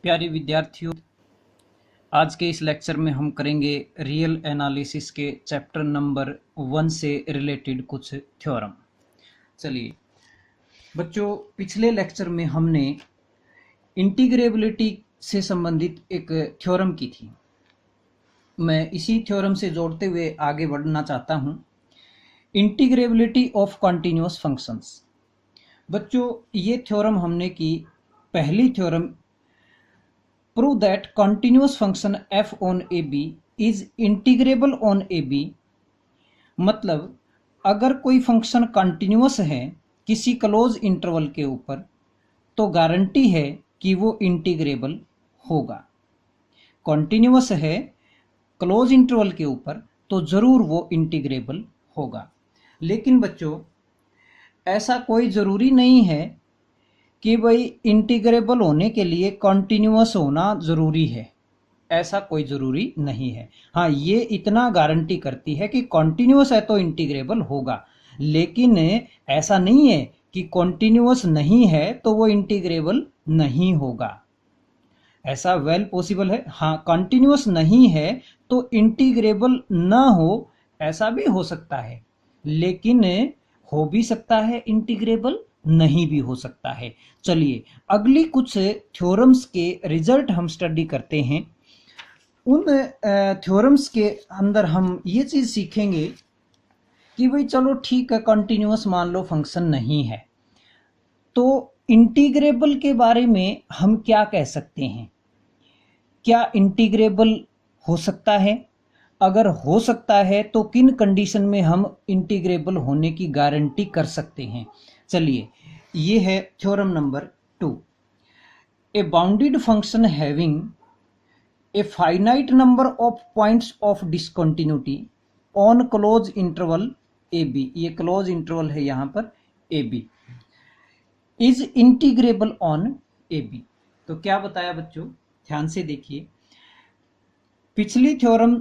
प्यारे विद्यार्थियों, आज के इस लेक्चर में हम करेंगे रियल एनालिसिस के चैप्टर नंबर 1 से रिलेटेड कुछ थ्योरम। चलिए बच्चों, पिछले लेक्चर में हमने इंटीग्रेबिलिटी से संबंधित एक थ्योरम की थी। मैं इसी थ्योरम से जोड़ते हुए आगे बढ़ना चाहता हूं। Integrability of continuous functions. बच्चों, ये थ्योरम हमने की पहली theorem, prove that continuous function f on ab is integrable on ab। मतलब अगर कोई फंक्शन कंटिन्यूअस है किसी क्लोज इंटरवल के ऊपर तो गारंटी है कि वो इंटीग्रेबल होगा। कंटिन्यूअस है क्लोज इंटरवल के ऊपर तो जरूर वो इंटीग्रेबल होगा। लेकिन बच्चों, ऐसा कोई जरूरी नहीं है कि भाई इंटीग्रेबल होने के लिए कॉन्टिन्यूअस होना ज़रूरी है। ऐसा कोई ज़रूरी नहीं है। हाँ, ये इतना गारंटी करती है कि कॉन्टिन्यूअस है तो इंटीग्रेबल होगा, लेकिन ऐसा नहीं है कि कॉन्टिन्यूअस नहीं है तो वो इंटीग्रेबल नहीं होगा। ऐसा वेल पॉसिबल है। हाँ, कॉन्टिन्यूअस नहीं है तो इंटीग्रेबल ना हो, ऐसा भी हो सकता है, लेकिन हो भी सकता है इंटीग्रेबल, नहीं भी हो सकता है। चलिए अगली कुछ थ्योरम्स के रिजल्ट हम स्टडी करते हैं। उन थ्योरम्स के अंदर हम ये चीज सीखेंगे कि भाई चलो ठीक है, कंटिन्यूअस मान लो फंक्शन नहीं है तो इंटीग्रेबल के बारे में हम क्या कह सकते हैं। क्या इंटीग्रेबल हो सकता है? अगर हो सकता है तो किन कंडीशन में हम इंटीग्रेबल होने की गारंटी कर सकते हैं। चलिए, ये है theorem number 2। A bounded function having a finite number of points of discontinuity on close interval a b, ये क्लोज इंटरवल है यहां पर a b, is integrable on a b. तो क्या बताया बच्चों, ध्यान से देखिए। पिछली थ्योरम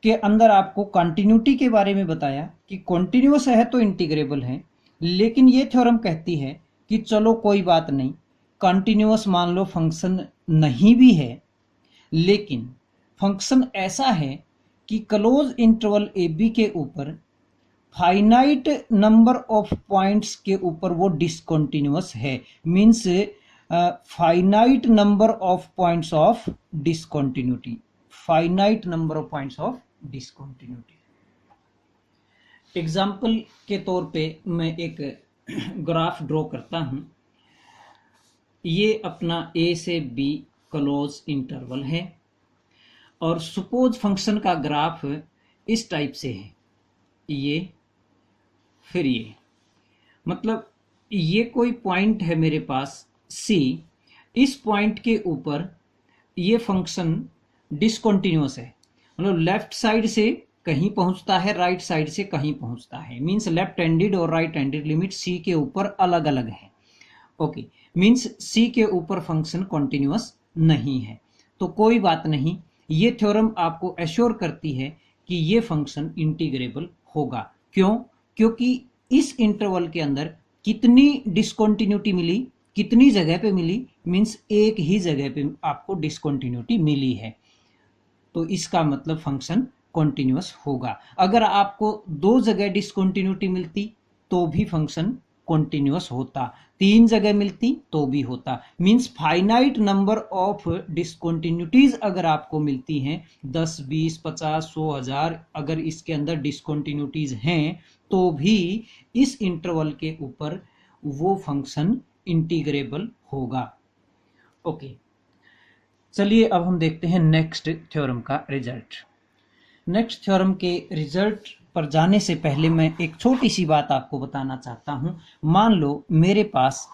के अंदर आपको कंटिन्यूटी के बारे में बताया कि कॉन्टिन्यूअस है तो इंटीग्रेबल है, लेकिन ये थ्योरम कहती है कि चलो कोई बात नहीं, कंटिन्यूअस मान लो फंक्शन नहीं भी है, लेकिन फंक्शन ऐसा है कि क्लोज इंटरवल ए बी के ऊपर फाइनाइट नंबर ऑफ पॉइंट्स के ऊपर वो डिसकंटिन्यूअस है। Means finite number of points of discontinuity, finite number of points of discontinuity. Example के तौर पे मैं एक ग्राफ ड्रॉ करता हूं। ये अपना ए से बी क्लोज इंटरवल है और सपोज फंक्शन का ग्राफ इस टाइप से है, ये फिर ये, मतलब ये कोई पॉइंट है मेरे पास सी, इस पॉइंट के ऊपर ये फंक्शन डिसकंटिन्यूअस है, मतलब लेफ्ट साइड से कहीं पहुंचता है, राइट साइड से कहीं पहुंचता है। मींस लेफ्ट हैंडेड और राइट हैंडेड लिमिट सी के ऊपर अलग अलग है। ओके, मींस सी के ऊपर फंक्शन कॉन्टिन्यूअस नहीं है। तो कोई बात नहीं, ये थ्योरम आपको एश्योर करती है कि ये फंक्शन इंटीग्रेबल होगा। क्यों? क्योंकि इस इंटरवल के अंदर कितनी डिसकंटिन्यूटी मिली, कितनी जगह पे मिली, मींस एक ही जगह पे आपको डिसकंटिन्यूटी मिली है, तो इसका मतलब फंक्शन कॉन्टिन्यूअस होगा। अगर आपको दो जगह डिसकंटिन्यूटी मिलती तो भी फंक्शन कॉन्टिन्यूअस होता, तीन जगह मिलती तो भी होता। Means finite number of discontinuities अगर आपको मिलती हैं 10, 20, 50, 100, 1000, अगर इसके अंदर डिसकंटिन्यूटीज हैं तो भी इस इंटरवल के ऊपर वो फंक्शन इंटीग्रेबल होगा। ओके, चलिए अब हम देखते हैं नेक्स्ट थ्योरम का रिजल्ट। नेक्स्ट थ्योरम के रिजल्ट पर जाने से पहले मैं एक छोटी सी बात आपको बताना चाहता हूं। मान लो मेरे पास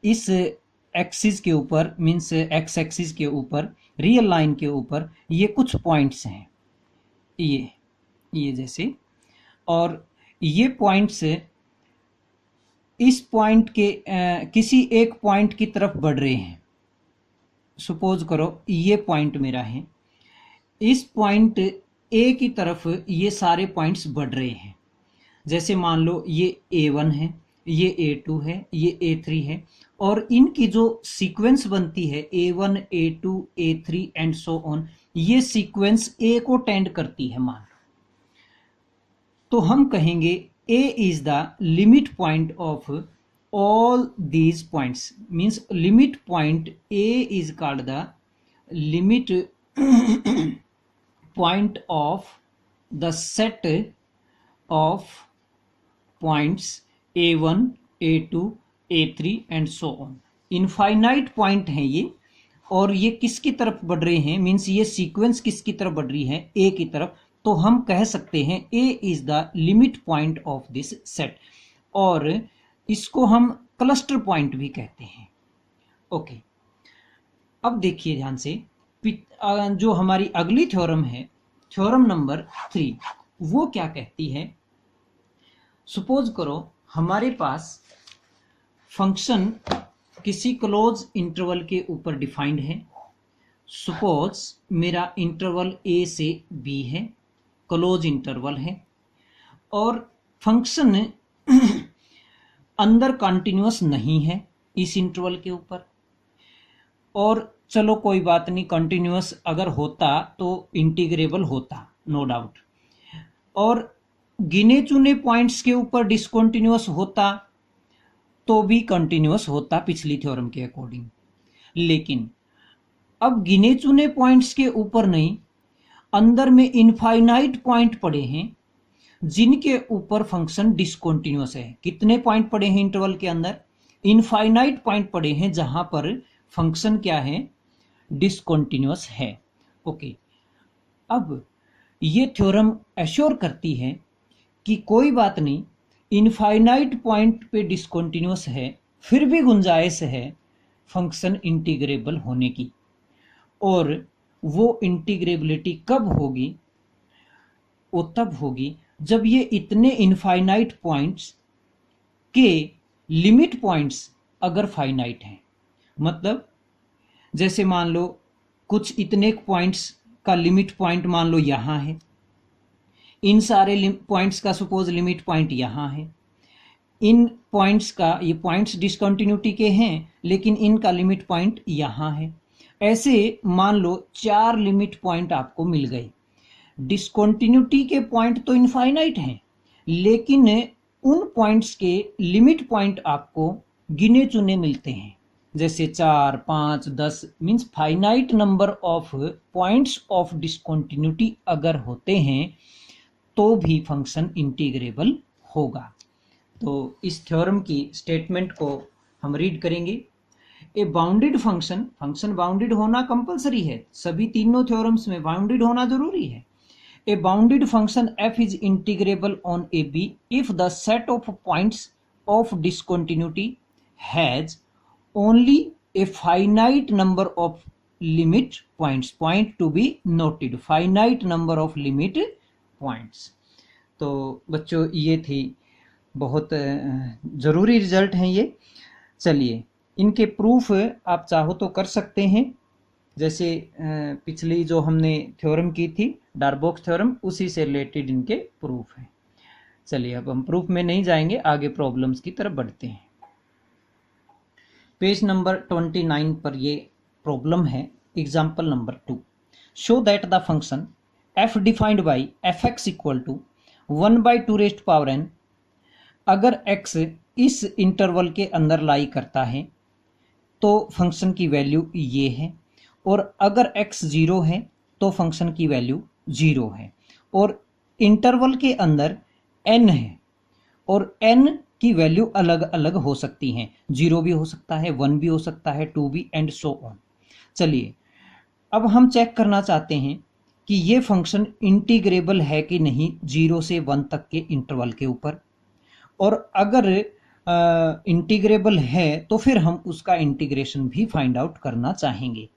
इस एक्सिस के ऊपर, मींस एक्स एक्सिस के ऊपर, रियल लाइन के ऊपर ये कुछ पॉइंट्स हैं, ये जैसे, और ये पॉइंट्स इस पॉइंट के किसी एक पॉइंट की तरफ बढ़ रहे हैं। सपोज करो ये पॉइंट मेरा है, इस पॉइंट ए की तरफ ये सारे पॉइंट्स बढ़ रहे हैं। जैसे मान लो ये A1 है, ये A2 है, ये A3 है, और इनकी जो सीक्वेंस बनती है A1 A2 A3 and so on, ये सीक्वेंस A को टेंड करती है मान लो, तो हम कहेंगे A is the limit point of all these points, means limit point A is called the limit point of the set of points A1 A2 A3 and so on. Infinite point है ये, और ये किसकी तरफ बढ़ रहे हैं, means ये सीक्वेंस किसकी तरफ बढ़ रही है, A की तरफ, तो हम कह सकते हैं A is the limit point of this set, और इसको हम क्लस्टर पॉइंट भी कहते हैं। ओके, अब देखिए ध्यान से, जो हमारी अगली थ्योरम है, थ्योरम नंबर 3, वो क्या कहती है। सपोज करो हमारे पास फंक्शन किसी क्लोज इंटरवल के ऊपर डिफाइंड है। सपोज मेरा इंटरवल A से B है, क्लोज इंटरवल है, और फंक्शन अंदर कंटिन्यूअस नहीं है इस इंटरवल के ऊपर, और चलो कोई बात नहीं, कंटिन्यूअस अगर होता तो इंटीग्रेबल होता, नो डाउट, और गिने चुने पॉइंट्स के ऊपर डिसकंटिन्यूअस होता तो भी कंटिन्यूअस होता पिछली थ्योरम के अकॉर्डिंग। लेकिन अब गिने चुने पॉइंट्स के ऊपर नहीं, अंदर में इनफाइनाइट पॉइंट पड़े हैं जिनके ऊपर फंक्शन डिसकंटिन्यूअस है। कितने पॉइंट पड़े हैं इंटरवल के अंदर, इनफाइनाइट पॉइंट पड़े हैं जहां पर फंक्शन क्या है, डिसकंटिन्यूअस है। ओके, अब ये थ्योरम एश्योर करती है कि कोई बात नहीं, इनफाइनाइट पॉइंट पे डिसकंटिन्यूअस है, फिर भी गुंजाइश है फंक्शन इंटीग्रेबल होने की। और वो इंटीग्रेबिलिटी कब होगी, वो तब होगी जब ये इतने इनफाइनाइट पॉइंट्स के लिमिट पॉइंट्स अगर फाइनाइट हैं। मतलब जैसे मान लो कुछ इतने पॉइंट्स का लिमिट पॉइंट मान लो यहाँ है, इन सारे पॉइंट्स का सपोज लिमिट पॉइंट यहाँ है, इन पॉइंट्स का, ये पॉइंट्स डिसकंटिन्यूटी के हैं लेकिन इनका लिमिट पॉइंट यहाँ है। ऐसे मान लो 4 लिमिट पॉइंट आपको मिल गए। डिसकंटिन्यूटी के पॉइंट तो इनफाइनाइट हैं, लेकिन उन पॉइंट्स के लिमिट पॉइंट आपको गिने चुने मिलते हैं, जैसे 4 5 10, means finite number of points of discontinuity अगर होते हैं तो भी फंक्शन इंटीग्रेबल होगा। तो इस थ्योरम की स्टेटमेंट को हम रीड करेंगे। ए बाउंडेड फंक्शन, फंक्शन बाउंडेड होना कंपलसरी है, सभी तीनों थ्योरम्स में बाउंडेड होना जरूरी है। A bounded function f is integrable on AB if the set of points of discontinuity has only a finite number of limit points. Point to be noted, finite number of limit points. तो बच्चों ये थी, बहुत ज़रूरी result हैं ये। चलिए इनके प्रूफ आप चाहो तो कर सकते हैं, जैसे पिछली जो हमने थ्योरम की थी डार्बोक थ्योरम, उसी से रिलेटेड इनके प्रूफ हैं। चलिए अब हम प्रूफ में नहीं जाएंगे, आगे प्रॉब्लम्स की तरफ बढ़ते हैं। पेज नंबर 29 पर ये प्रॉब्लम है, example number 2। Show that the function f defined by fx equal to 1/2n, अगर x इस इंटरवल के अंदर लाई करता है तो फंक्शन की वैल्यू ये है, और अगर x 0 है तो फंक्शन की वैल्यू 0 है, और इंटरवल के अंदर n है, और n की वैल्यू अलग अलग हो सकती हैं, 0 भी हो सकता है, 1 भी हो सकता है, 2 भी, एंड सो ऑन। चलिए अब हम चेक करना चाहते हैं कि ये फंक्शन इंटीग्रेबल है कि नहीं 0 से 1 तक के इंटरवल के ऊपर, और अगर इंटीग्रेबल है तो फिर हम उसका इंटीग्रेशन भी फाइंड आउट करना चाहेंगे।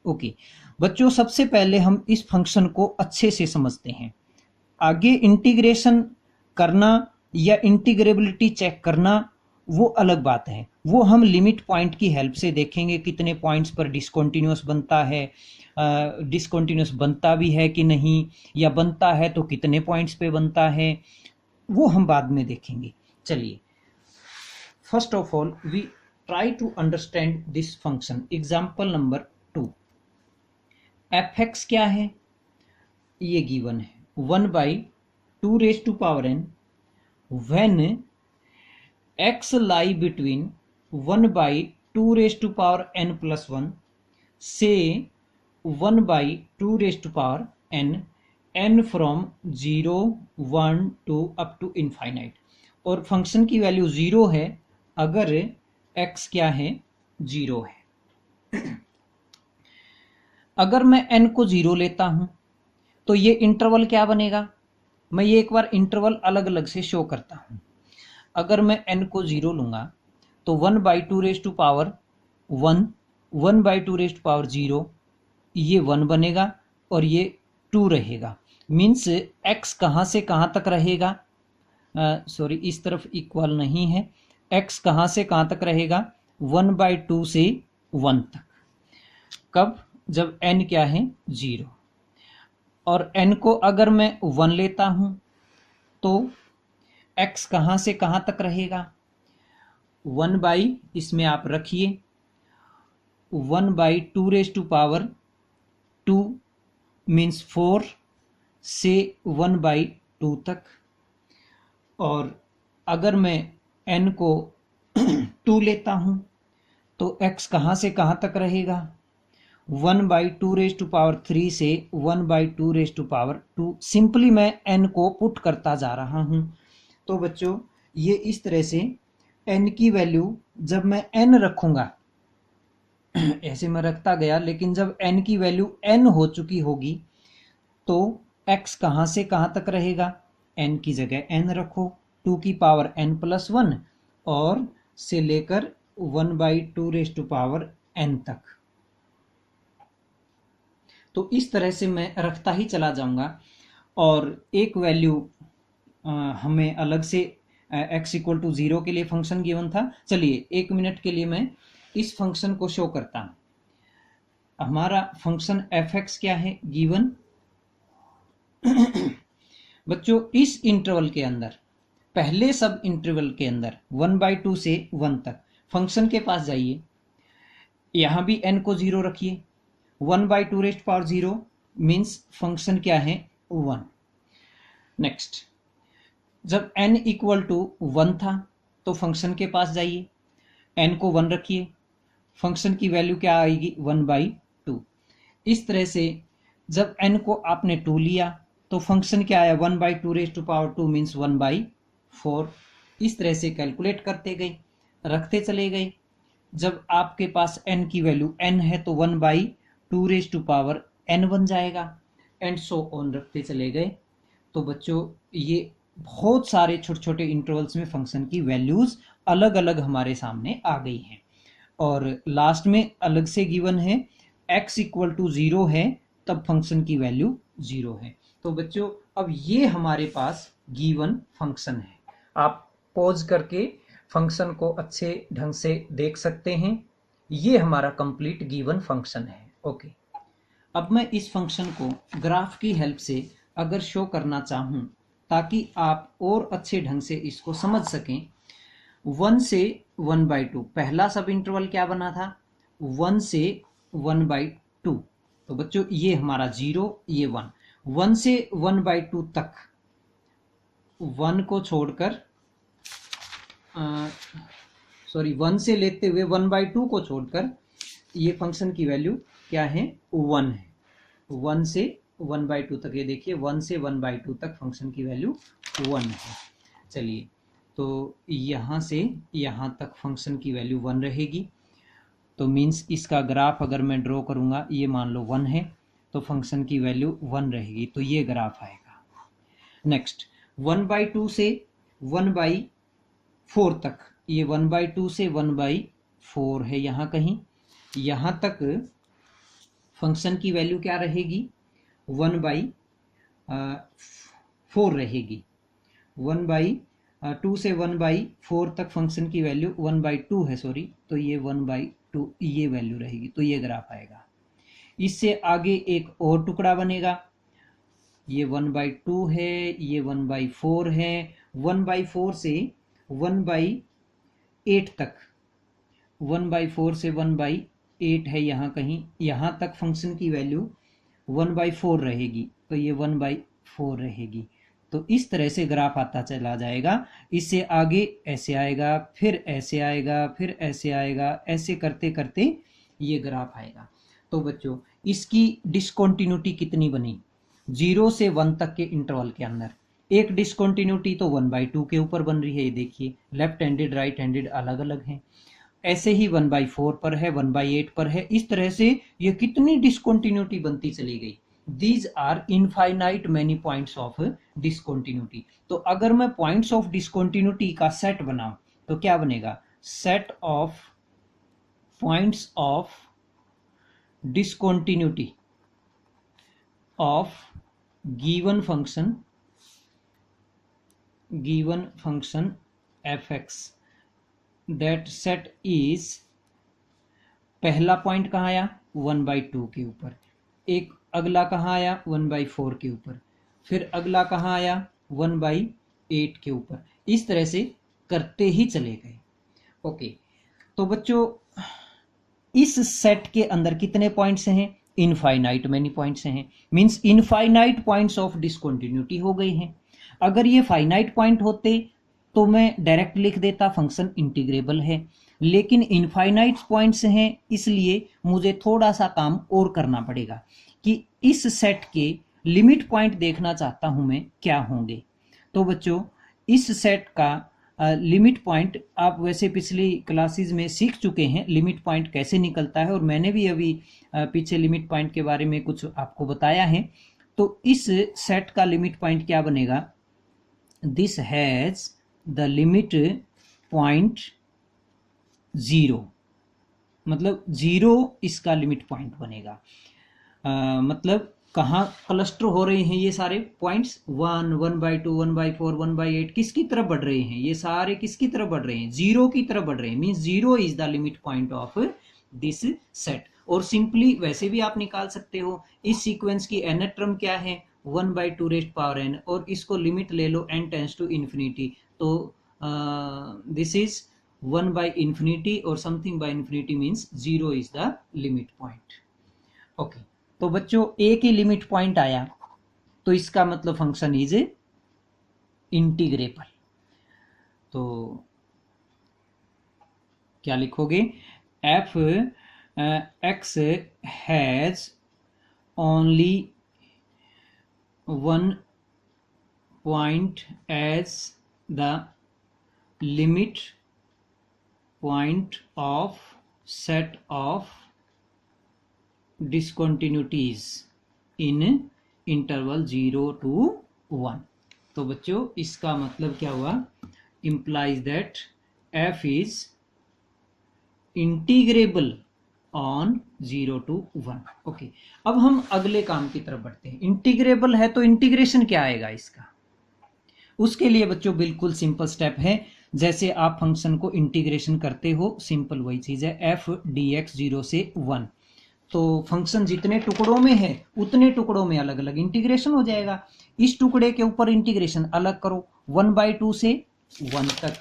ओके बच्चों, सबसे पहले हम इस फंक्शन को अच्छे से समझते हैं। आगे इंटीग्रेशन करना या इंटीग्रेबिलिटी चेक करना वो अलग बात है, वो हम लिमिट पॉइंट की हेल्प से देखेंगे, कितने पॉइंट्स पर डिसकंटिन्यूअस बनता है, डिसकंटिन्यूअस बनता भी है कि नहीं, या बनता है तो कितने पॉइंट्स पे बनता है, वो हम बाद में देखेंगे। चलिए first of all we try to understand this function. Example number 2. fx क्या है, ये गिवन है 1/2 raised to power n when x lie between 1/2 raised to power n plus 1 से 1/2 raised to power n from 0 1 2 up to infinite, और function की value 0 है अगर x क्या है, 0 है। अगर मैं n को 0 लेता हूं तो ये इंटरवल क्या बनेगा, मैं ये एक बार इंटरवल अलग अलग से शो करता हूं। अगर मैं n को 0 लूंगा तो 1/2 raise to power 1, 1/2 raise to power 0, ये 1 बनेगा और ये 2 रहेगा। मीन्स x कहाँ से कहाँ तक रहेगा, सॉरी इस तरफ इक्वल नहीं है, x कहाँ से कहाँ तक रहेगा, 1/2 से 1 तक। कब, जब n क्या है, 0। और n को अगर मैं 1 लेता हूं तो x कहाँ से कहाँ तक रहेगा, 1 इसमें आप रखिए 1/2 रेज टू पावर 2 मीन्स 4 से 1/2 तक। और अगर मैं n को 2 लेता हूं तो x कहाँ से कहाँ तक रहेगा, 1/2 रेज टू पावर 3 से 1/2 रेज टू पावर 2। सिंपली मैं n को पुट करता जा रहा हूं। तो बच्चों ये इस तरह से n की वैल्यू जब मैं n रखूंगा, ऐसे मैं रखता गया, लेकिन जब n की वैल्यू n हो चुकी होगी तो x कहाँ से कहाँ तक रहेगा, n की जगह n रखो, 2 की पावर n प्लस 1 और से लेकर 1/2 रेज टू पावर n तक। तो इस तरह से मैं रखता ही चला जाऊंगा। और एक वैल्यू हमें अलग से x इक्वल टू 0 के लिए फंक्शन गिवन था। चलिए 1 मिनट के लिए मैं इस फंक्शन को शो करता हूं। हमारा फंक्शन fx क्या है, गिवन। बच्चों इस इंटरवल के अंदर, पहले सब इंटरवल के अंदर 1/2 से 1 तक फंक्शन के पास जाइए, यहां भी n को 0 रखिए, 1/2 रेज पावर 0 मीन्स फंक्शन क्या है, 1। नेक्स्ट, जब n इक्वल टू 1 था तो फंक्शन के पास जाइए, n को 1 रखिए, फंक्शन की वैल्यू क्या आएगी, 1/2। इस तरह से जब n को आपने 2 लिया तो फंक्शन क्या आया, 1/2 रेज टू पावर 2 मीन्स 1/4। इस तरह से कैलकुलेट करते गए, रखते चले गए। जब आपके पास n की वैल्यू n है तो 1/2 रेज टू पावर n बन जाएगा, एंड सो ऑन रखते चले गए। तो बच्चों ये बहुत सारे छोटे छोटे इंटरवल्स में फंक्शन की वैल्यूज अलग अलग हमारे सामने आ गई हैं। और लास्ट में अलग से गिवन है x इक्वल टू 0 है तब फंक्शन की वैल्यू 0 है। तो बच्चों अब ये हमारे पास गिवन फंक्शन है। आप पॉज करके फंक्शन को अच्छे ढंग से देख सकते हैं। ये हमारा कंप्लीट गिवन फंक्शन है। ओके, अब मैं इस फंक्शन को ग्राफ की हेल्प से अगर शो करना चाहूं ताकि आप और अच्छे ढंग से इसको समझ सकें। 1 से 1/2 पहला सब इंटरवल क्या बना था, 1 से 1/2। तो बच्चों ये हमारा 0, ये 1, 1 से 1/2 तक 1 को छोड़कर सॉरी 1 से लेते हुए 1/2 को छोड़कर ये फंक्शन की वैल्यू क्या है, 1 है। 1 से 1/2 तक, ये देखिए 1 से 1/2 तक फंक्शन की वैल्यू 1 है। चलिए तो यहाँ से यहाँ तक फंक्शन की वैल्यू 1 रहेगी। तो मीन्स इसका ग्राफ अगर मैं ड्रॉ करूँगा, ये मान लो 1 है तो फंक्शन की वैल्यू 1 रहेगी, तो ये ग्राफ आएगा। नेक्स्ट 1/2 से 1/4 तक, ये 1/2 से 1/4 है यहाँ कहीं, यहाँ तक फंक्शन की वैल्यू क्या रहेगी, 1/4 रहेगी। 1/2 से 1/4 तक फंक्शन की वैल्यू 1/2 है, सॉरी, तो ये 1/2 ये वैल्यू रहेगी, तो ये ग्राफ आएगा। इससे आगे एक और टुकड़ा बनेगा, ये 1/2 है, ये 1/4 है। 1/4 से 1/8 तक 1/4 से 1/8 है यहाँ कहीं, यहाँ तक फंक्शन की वैल्यू 1/4 रहेगी, तो ये 1/4 रहेगी। तो इस तरह से ग्राफ आता चला जाएगा। इससे आगे ऐसे आएगा, फिर ऐसे आएगा, फिर ऐसे आएगा, ऐसे करते करते ये ग्राफ आएगा। तो बच्चों इसकी डिस्कंटिन्यूटी कितनी बनी? 0 से 1 तक के इंटरवल के अंदर एक डिस्कंटिन्यूटी तो 1/2 के ऊपर बन रही है। ये देखिए लेफ्ट हैंडेड राइट हैंडेड अलग अलग हैं। ऐसे ही 1/4 पर है, 1/8 पर है। इस तरह से ये कितनी डिस्कंटिन्यूटी बनती चली गई। These are infinite many points of discontinuity. तो अगर मैं पॉइंट्स ऑफ डिस्कंटिन्यूटी का सेट बनाऊं तो क्या बनेगा? Set of points of discontinuity of given function fx, that set is, पहला पॉइंट कहाँ आया? 1/2 के ऊपर, एक अगला कहाँ आया? 1/4 के ऊपर, फिर अगला कहाँ आया? 1/8 के ऊपर। इस तरह से करते ही चले गए। ओके, तो बच्चों इस सेट के अंदर कितने पॉइंट्स हैं? इनफाइनाइट मैनी पॉइंट्स हैं, means infinite points of discontinuity हो गई हैं। अगर ये फाइनाइट पॉइंट होते तो मैं डायरेक्ट लिख देता फंक्शन इंटीग्रेबल है, लेकिन इनफाइनाइट पॉइंट्स हैं, इसलिए मुझे थोड़ा सा काम और करना पड़ेगा कि इस सेट के लिमिट पॉइंट देखना चाहता हूं मैं क्या होंगे। तो बच्चों इस सेट का लिमिट पॉइंट आप वैसे पिछली क्लासेस में सीख चुके हैं, लिमिट पॉइंट कैसे निकलता है, और मैंने भी अभी पीछे लिमिट पॉइंट के बारे में कुछ आपको बताया है। तो इस सेट का लिमिट पॉइंट क्या बनेगा? This has the limit point 0, मतलब 0 इसका लिमिट पॉइंट बनेगा। मतलब कहाँ क्लस्टर हो रहे हैं ये सारे पॉइंट्स? 1, 1/2, 1/4, 1/8 किसकी तरफ बढ़ रहे हैं? ये सारे किसकी तरफ बढ़ रहे हैं? 0 की तरफ बढ़ रहे हैं, means 0 is the limit point of this set. और सिंपली वैसे भी आप निकाल सकते हो, इस सीक्वेंस की nth टर्म क्या है? 1/2n, और इसको लिमिट ले लो n टेंड्स टू इन्फिनिटी, तो दिस इज 1/∞, और something by infinity means 0 is the limit point. Okay, तो बच्चों एक ही लिमिट पॉइंट आया तो इसका मतलब फंक्शन इज इंटीग्रेबल। तो क्या लिखोगे? F X has only one point as the limit point of set of discontinuities in interval 0 to 1। तो बच्चों इसका मतलब क्या हुआ? implies that f is integrable on 0 to 1। Okay, अब हम अगले काम की तरफ बढ़ते हैं। इंटीग्रेबल है तो इंटीग्रेशन क्या आएगा इसका? उसके लिए बच्चों बिल्कुल सिंपल स्टेप है, जैसे आप फंक्शन को इंटीग्रेशन करते हो, सिंपल वही चीज है। f dx 0 से 1, तो फंक्शन जितने टुकड़ों में है उतने टुकड़ों में अलग अलग इंटीग्रेशन हो जाएगा। इस टुकड़े के ऊपर इंटीग्रेशन अलग करो 1/2 से 1 तक,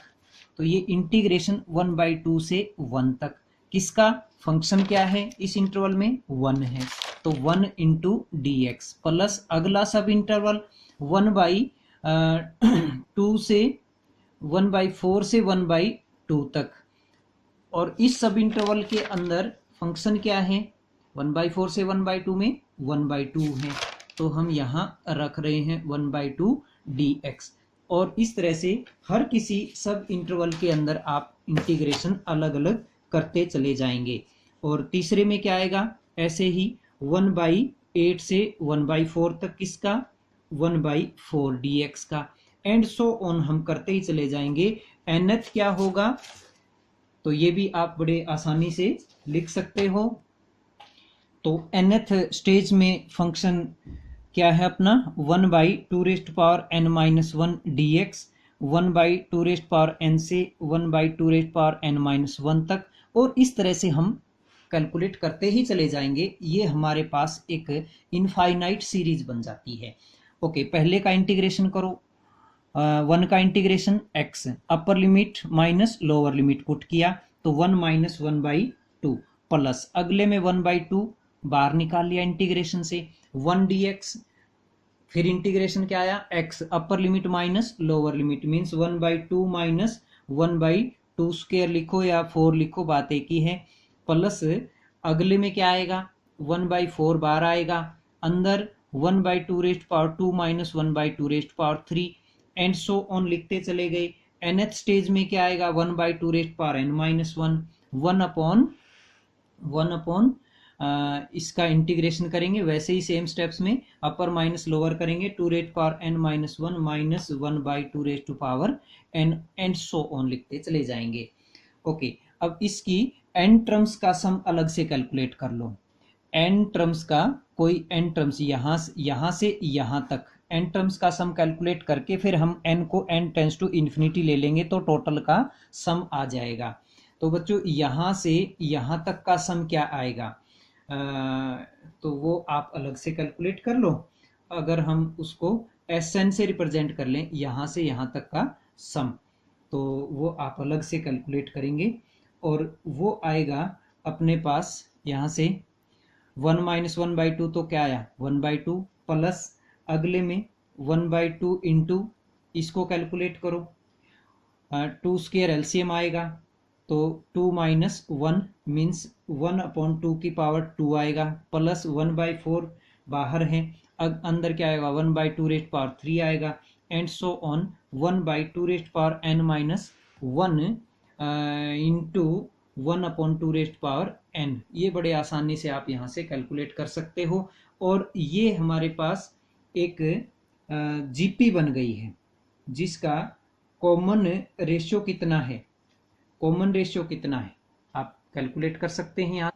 तो ये इंटीग्रेशन 1/2 से 1 तक किसका? फंक्शन क्या है इस इंटरवल में? 1 है, तो 1 × dx प्लस अगला सब इंटरवल 1/2 से 1/4 से 1/2 तक, और इस सब इंटरवल के अंदर फंक्शन क्या है? 1/4 से 1/2 में 1/2 है, तो हम यहाँ रख रहे हैं 1/2 dx। और इस तरह से हर किसी सब इंटरवल के अंदर आप इंटीग्रेशन अलग अलग करते चले जाएंगे। और तीसरे में क्या आएगा? ऐसे ही 1/8 से 1/4 तक किसका? 1/4 dx का, एंड सो ऑन हम करते ही चले जाएंगे। nth क्या होगा? तो ये भी आप बड़े आसानी से लिख सकते हो। तो nth स्टेज में फंक्शन क्या है अपना? 1/2n-1 dx, 1/2n से 1/2n-1 तक, और इस तरह से हम कैलकुलेट करते ही चले जाएंगे। ये हमारे पास एक इनफाइनाइट सीरीज बन जाती है। ओके, पहले का इंटीग्रेशन करो, 1 का integration x, upper limit minus lower limit put किया, तो 1 माइनस 1/2 प्लस अगले में 1/2 बाहर निकाल लिया इंटीग्रेशन से 1 dx, फिर इंटीग्रेशन क्या आया x upper limit minus lower limit means 1/2 minus 1/2 square लिखो या 4 लिखो, बात एक ही है, प्लस अगले में क्या आएगा 1/4 बाहर आएगा, अंदर 1/2 rest power 2 minus 1/2 rest power 3 and so on लिखते चले गए। nth स्टेज में क्या आएगा 1/2 rest power n minus 1 1 upon इसका इंटीग्रेशन करेंगे, वैसे ही सेम स्टेप्स में अपर माइनस लोअर करेंगे 2 raised power n minus 1 minus 1/2 raised to power n and so on लिखते चले जाएंगे। ओके, अब इसकी n टर्म्स का सम अलग से कैलकुलेट कर लो। n टर्म्स का कोई n टर्म्स यहाँ से यहाँ तक n टर्म्स का सम कैलकुलेट करके फिर हम n को n टेंस टू इन्फिनिटी ले लेंगे तो टोटल का सम आ जाएगा। तो बच्चों यहाँ से यहाँ तक का सम क्या आएगा तो वो आप अलग से कैलकुलेट कर लो। अगर हम उसको Sn से रिप्रेजेंट कर लें यहाँ से यहाँ तक का सम, तो वो आप अलग से कैलकुलेट करेंगे और वो आएगा अपने पास यहाँ से 1 माइनस 1/2 तो क्या आया 1/2 प्लस अगले में 1/2 इंटू इसको कैलकुलेट करो 2 स्क्वायर एलसीएम आएगा तो 2 माइनस 1 मीन्स 1/2 की पावर 2 आएगा, प्लस 1/4 बाहर है, अंदर क्या आएगा 1/2 रेस्ट पावर 3 आएगा and so on 1/2 rest power n minus 1 into 1/2 rest power n। ये बड़े आसानी से आप यहाँ से कैलकुलेट कर सकते हो और ये हमारे पास एक जीपी बन गई है जिसका कॉमन रेशियो कितना है, कॉमन रेशियो कितना है आप कैलकुलेट कर सकते हैं यहाँ।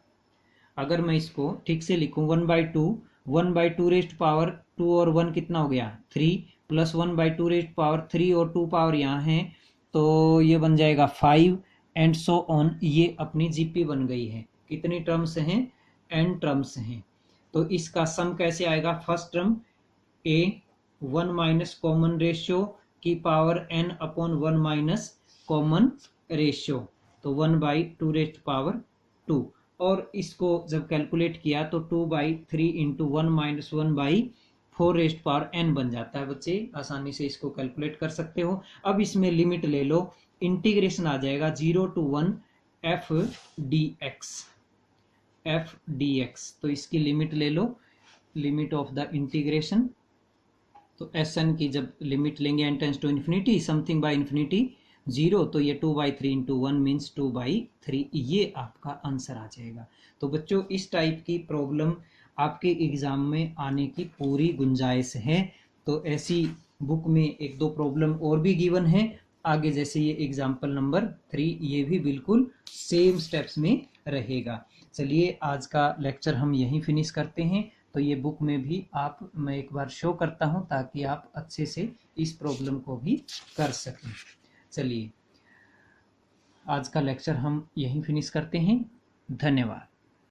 अगर मैं इसको ठीक से लिखूं 1/2 रेस्ट पावर 2 और 1 कितना हो गया 3 प्लस 1/2 रेस्ट पावर 3 और 2 पावर यहाँ है तो ये बन जाएगा 5 एंड सो ऑन। ये अपनी जीपी बन गई है। कितनी टर्म्स हैं n टर्म्स हैं। तो इसका सम कैसे आएगा, first term a 1 minus common ratio की power n upon 1 minus common ratio तो 1/2 रेस्ट पावर 2 और इसको जब कैलकुलेट किया तो 2/3 into 1 minus 1/4 rest power n बन जाता है। बच्चे आसानी से इसको कैलकुलेट कर सकते हो। अब इसमें लिमिट ले लो, इंटीग्रेशन आ जाएगा 0 to 1 f dx तो इसकी लिमिट ले लो, लिमिट ऑफ द इंटीग्रेशन। तो Sn की जब लिमिट लेंगे n tends to infinity something by infinity 0 तो ये 2/3 इंटू 1 मीन्स 2/3, ये आपका आंसर आ जाएगा। तो बच्चों इस टाइप की प्रॉब्लम आपके एग्जाम में आने की पूरी गुंजाइश है। तो ऐसी बुक में 1-2 प्रॉब्लम और भी गिवन है आगे, जैसे ये एग्जाम्पल नंबर 3 ये भी बिल्कुल सेम स्टेप्स में रहेगा। चलिए आज का लेक्चर हम यहीं फिनिश करते हैं। तो ये बुक में भी मैं एक बार शो करता हूँ ताकि आप अच्छे से इस प्रॉब्लम को भी कर सकें। चलिए आज का लेक्चर हम यहीं फिनिश करते हैं। धन्यवाद।